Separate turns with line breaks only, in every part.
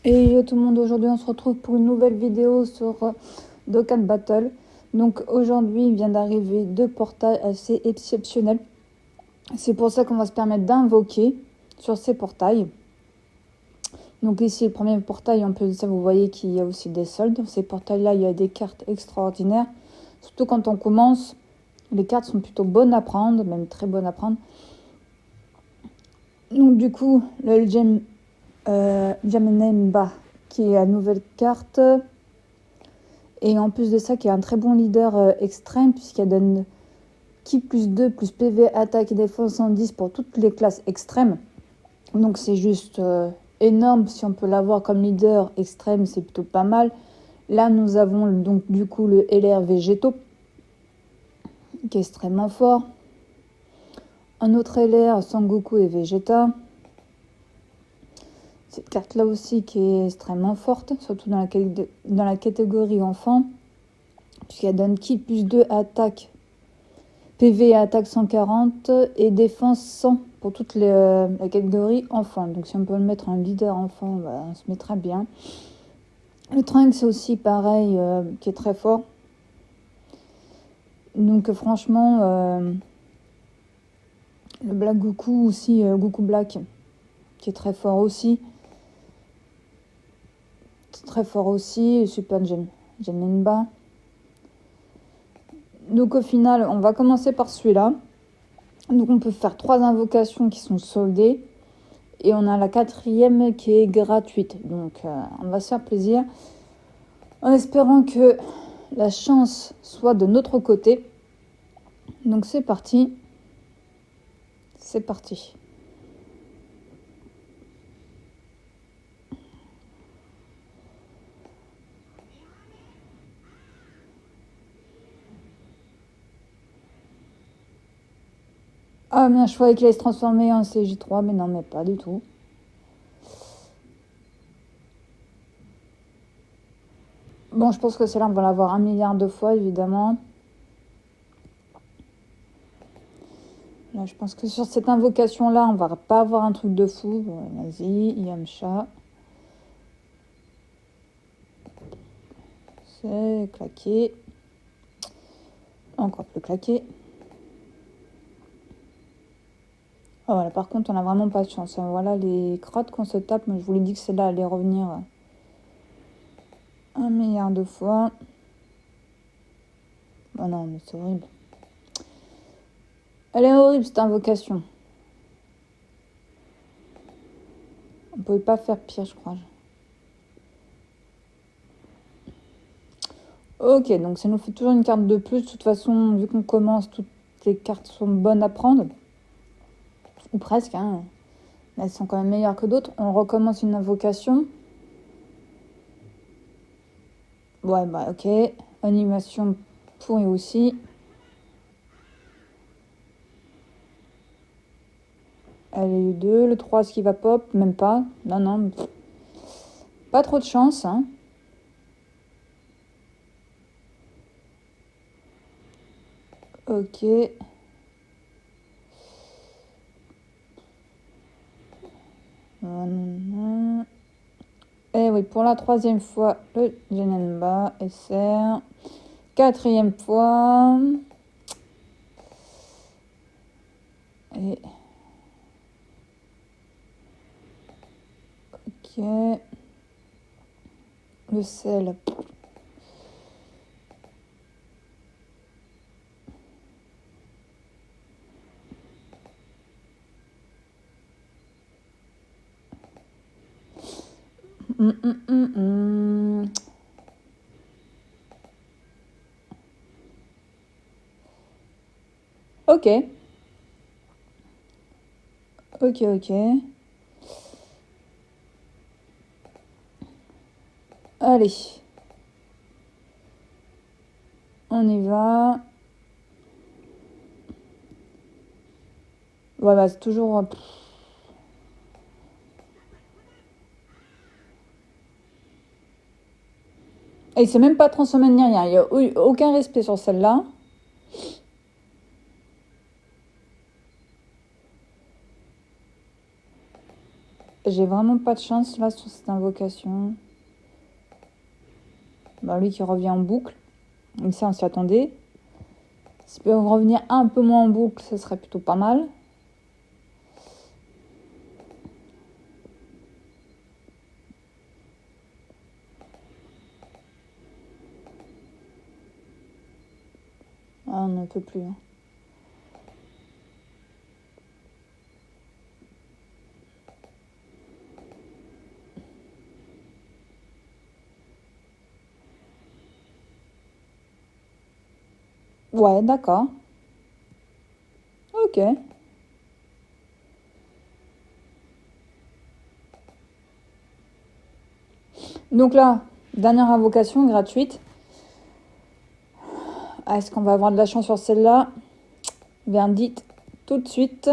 Et yo tout le monde, aujourd'hui on se retrouve pour une nouvelle vidéo sur Dokkan Battle. Donc aujourd'hui il vient d'arriver deux portails assez exceptionnels. C'est pour ça qu'on va se permettre d'invoquer sur ces portails. Donc ici le premier portail, en plus de ça vous voyez qu'il y a aussi des soldes. Dans ces portails là il y a des cartes extraordinaires. Surtout quand on commence, les cartes sont plutôt bonnes à prendre, même très bonnes à prendre. Donc du coup le Jamenemba qui est la nouvelle carte. Et en plus de ça, qui est un très bon leader extrême, puisqu'elle donne Ki plus 2 plus PV, attaque et défense 110 pour toutes les classes extrêmes. Donc c'est juste énorme. Si on peut l'avoir comme leader extrême, c'est plutôt pas mal. Là, nous avons donc du coup le LR Végétaux, qui est extrêmement fort. Un autre LR, Sangoku et Vegeta. Cette carte-là aussi qui est extrêmement forte, surtout dans la catégorie enfant, puisqu'elle donne Ki plus 2 attaque, PV attaque 140 et défense 100 pour toute la catégorie enfant. Donc si on peut le mettre en leader enfant, bah, on se mettra bien. Le Trunks c'est aussi pareil, qui est très fort. Donc franchement, le Black Goku aussi, Goku Black, qui est très fort aussi. Très fort aussi, Super Janemba. Donc au final, on va commencer par celui-là. Donc on peut faire 3 invocations qui sont soldées. Et on a la 4e qui est gratuite. Donc on va se faire plaisir. En espérant que la chance soit de notre côté. Donc c'est parti. C'est parti. Ah bien, je croyais qu'il allait se transformer en CJ3, mais non, mais pas du tout. Bon, je pense que celle-là, on va l'avoir 1 milliard de fois, évidemment. Là, je pense que sur cette invocation-là, on va pas avoir un truc de fou. Bon, vas-y, Yamcha. C'est claqué. Encore plus claqué. Oh, voilà, par contre, on a vraiment pas de chance. Voilà les crottes qu'on se tape. Mais je vous l'ai dit que celle-là allait revenir 1 milliard de fois. Oh non, mais c'est horrible. Elle est horrible, cette invocation. On pouvait pas faire pire, je crois. Ok, donc ça nous fait toujours une carte de plus. De toute façon, vu qu'on commence, toutes les cartes sont bonnes à prendre. Ou presque, hein. Elles sont quand même meilleures que d'autres. On recommence une invocation. Ouais, bah ok. Animation pourrie aussi. Elle a eu 2. Le 3, ce qui va pop, même pas. Non, non. Pas trop de chance, hein. Ok. Et oui, pour la 3e fois, le Janemba SR. 4e fois. Et... ok. Le sel. Ok. Ok, ok. Allez. On y va. Voilà, c'est toujours... Et il s'est même pas transformé ni rien. Il n'y a eu aucun respect sur celle-là. j'ai vraiment pas de chance là sur cette invocation. Bah, lui qui revient en boucle. Donc ça, on s'y attendait. S'il peut revenir un peu moins en boucle, ce serait plutôt pas mal. Ah, on n'en peut plus. Hein. Ouais, d'accord. Ok. Donc là, dernière invocation gratuite. Est-ce qu'on va avoir de la chance sur celle-là? Verdict tout de suite.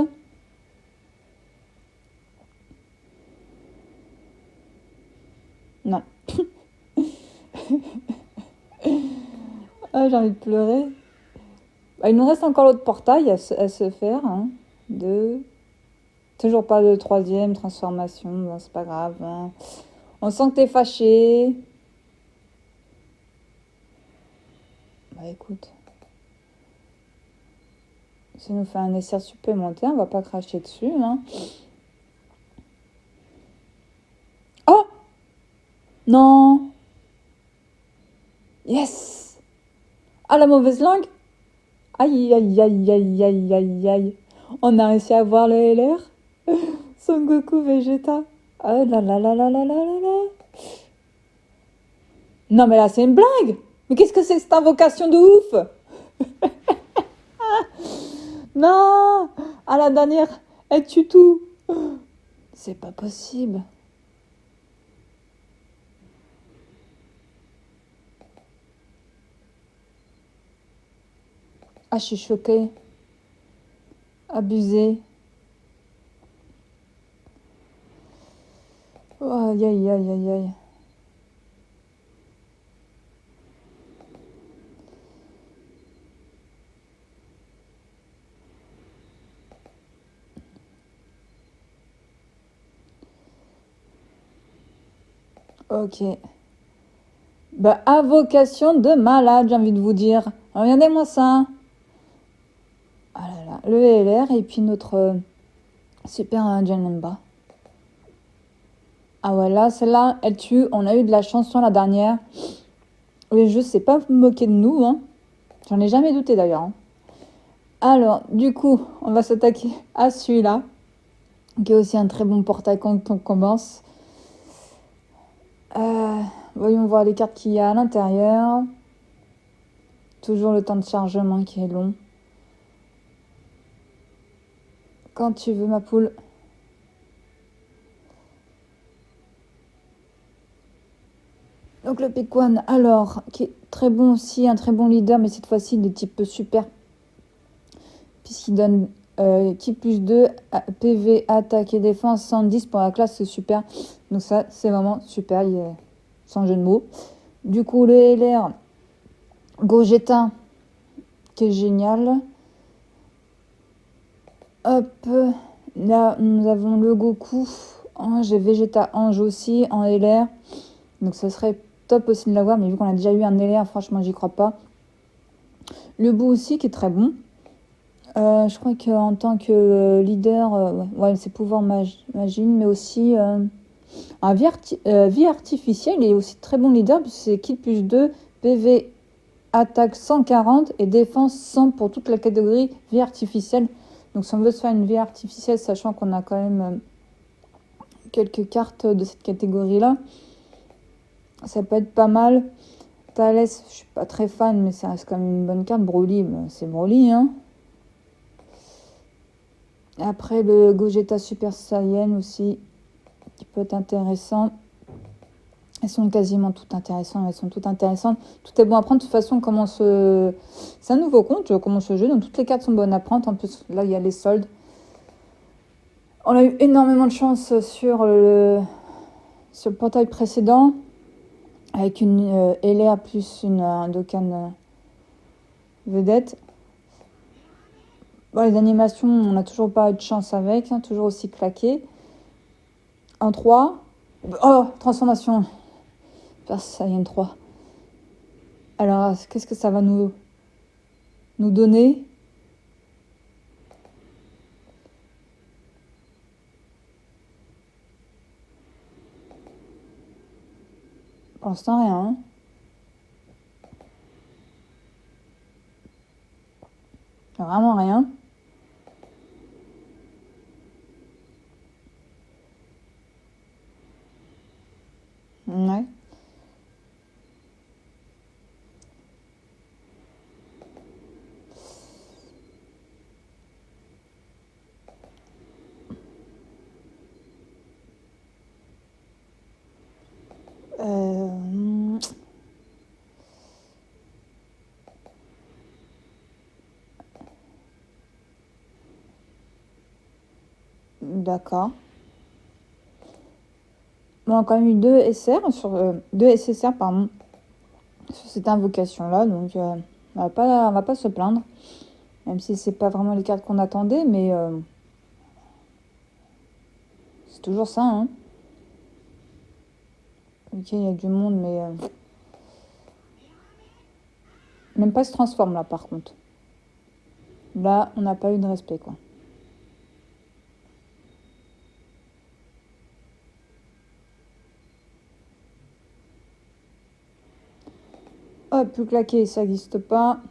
Non. Ah, j'ai envie de pleurer. Bah, il nous reste encore l'autre portail à se faire. Hein. Deux. Toujours pas de troisième transformation. Bon, c'est pas grave. Hein. On sent que t'es fâché. Bah écoute. Ça nous fait un essai supplémentaire. On va pas cracher dessus. Hein. Oh! Non! Yes! Ah, la mauvaise langue? Aïe, aïe, aïe, aïe, aïe, aïe, aïe. On a réussi à voir le LR. Son Goku Vegeta. Ah là là là là là là là là. Non mais là c'est une blague. Mais qu'est-ce que c'est cette invocation de ouf? Non! À la dernière, elle tue tout. C'est pas possible. Ah, je suis choquée. Abusée. Oh, aïe, aïe, aïe, aïe, aïe. Ok. Bah, invocation de malade, j'ai envie de vous dire. Regardez-moi ça. Ah là là, le LR et puis notre super Janemba. Ah ouais, là, celle-là, elle tue. On a eu de la chance sur la dernière. Le jeu s'est pas moqué de nous. Hein. J'en ai jamais douté d'ailleurs. Hein. Alors, du coup, on va s'attaquer à celui-là, qui est aussi un très bon portail quand on commence. Voyons voir les cartes qu'il y a à l'intérieur. Toujours le temps de chargement qui est long. Quand tu veux, ma poule. Donc le Pequan, alors, qui est très bon aussi, un très bon leader, mais cette fois-ci de type super. Puisqu'il donne qui plus 2, PV, attaque et défense, 110 pour la classe, c'est super. Donc ça, c'est vraiment super, sans jeu de mots. Du coup, le LR, Gogeta, qui est génial. Hop, là, nous avons le Goku. J'ai Vegeta Ange aussi, en LR. Donc ça serait top aussi de l'avoir, mais vu qu'on a déjà eu un LR, franchement, j'y crois pas. Le Boo aussi, qui est très bon. Je crois qu'en tant que leader, ouais, ses pouvoirs magine, mais aussi un vie artificielle est aussi très bon leader, puisque c'est Kit plus 2, PV, attaque 140 et défense 100 pour toute la catégorie vie artificielle. Donc si on veut se faire une vie artificielle, sachant qu'on a quand même quelques cartes de cette catégorie-là, ça peut être pas mal. Thalès, je suis pas très fan, mais ça reste quand même une bonne carte. Broly, c'est Broly, hein. Après, le Gogeta Super Saiyan aussi, qui peut être intéressant. Elles sont quasiment toutes intéressantes. Elles sont toutes intéressantes. Tout est bon à prendre. De toute façon, c'est un nouveau compte. Je commence ce jeu. Donc, toutes les cartes sont bonnes à prendre. En plus, là, il y a les soldes. On a eu énormément de chance sur le portail précédent. Avec une LR plus un Dokkan vedette. Bon, les animations, on n'a toujours pas eu de chance avec. Hein, toujours aussi claqué. En 3. Oh, transformation. Saiyan 3. Alors, qu'est-ce que ça va nous donner? Pour l'instant, rien. Hein. Vraiment rien. Ouais. D'accord. Bon, on a quand même eu 2 SR sur 2 SSR pardon, sur cette invocation-là, donc on va pas se plaindre, même si c'est pas vraiment les cartes qu'on attendait, mais c'est toujours ça. Hein. Ok, il y a du monde, mais même pas se transforme là par contre. Là, on n'a pas eu de respect quoi. Oh, plus claqué, ça n'existe pas.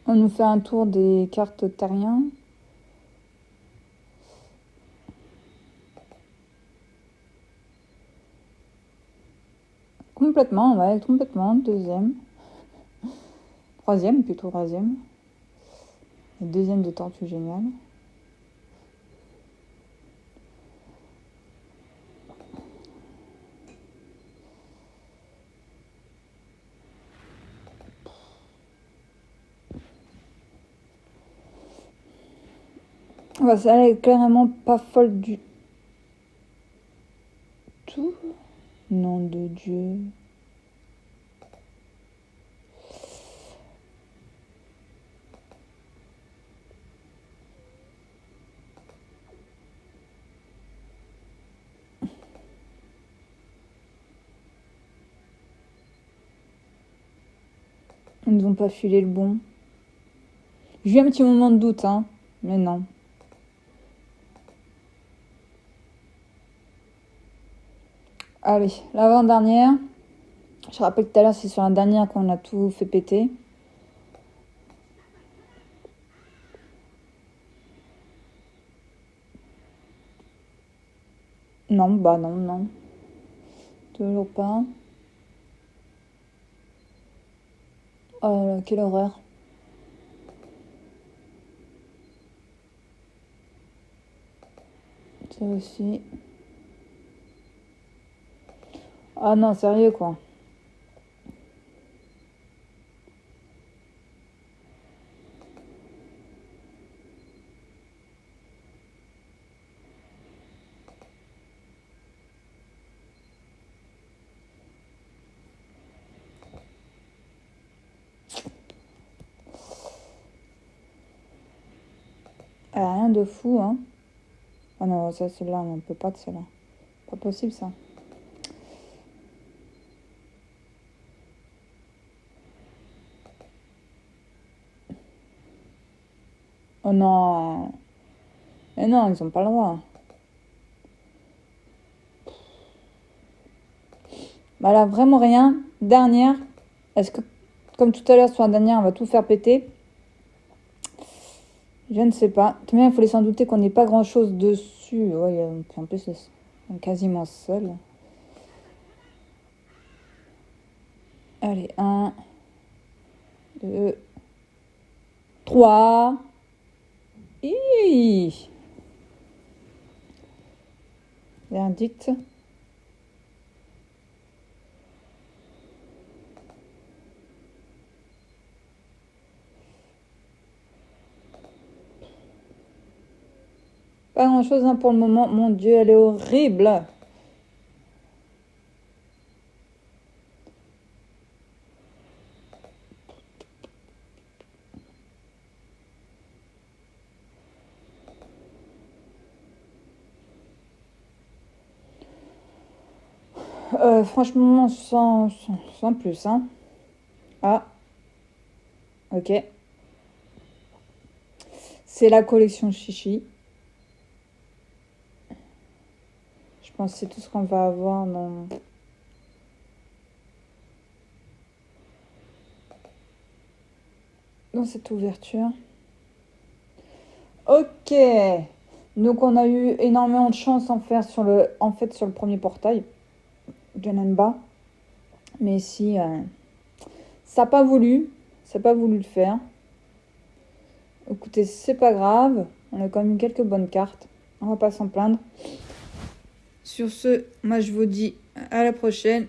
On nous fait un tour des cartes terriens. Complètement, ouais, complètement. Deuxième. Troisième, plutôt troisième. Et deuxième de tortue géniale. Bah, ça est clairement pas folle du tout. Nom de Dieu. Ils nous ont pas filé le bon. J'ai eu un petit moment de doute, hein. Mais non. Allez, l'avant-dernière. Je rappelle que tout à l'heure, c'est sur la dernière qu'on a tout fait péter. Non, bah non, non. Toujours pas. Oh là là, quelle horreur. Ça aussi. Ah non, sérieux quoi. Rien de fou, hein. Ah non, ça, celle-là, on peut pas de celle-là. Pas possible, ça. Oh non. Mais non, ils ont pas le droit. Bah là, vraiment rien. Dernière. Est-ce que, comme tout à l'heure sur la dernière, on va tout faire péter? Je ne sais pas. Tout de même, il faut laisser en douter qu'on n'ait pas grand-chose dessus. Ouais, en plus, ils sont quasiment seuls. Allez, 1, 2, 3. Verdict. Pas grand-chose hein, pour le moment. Mon Dieu, elle est horrible. Franchement, sans plus, hein. Ah, ok. C'est la collection Chichi. Je pense que c'est tout ce qu'on va avoir dans cette ouverture. Ok. Donc on a eu énormément de chance sur le premier portail. Janemba. Mais si ça n'a pas voulu. Ça n'a pas voulu le faire. Écoutez, c'est pas grave. On a quand même eu quelques bonnes cartes. On va pas s'en plaindre. Sur ce, moi je vous dis à la prochaine.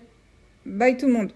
Bye tout le monde.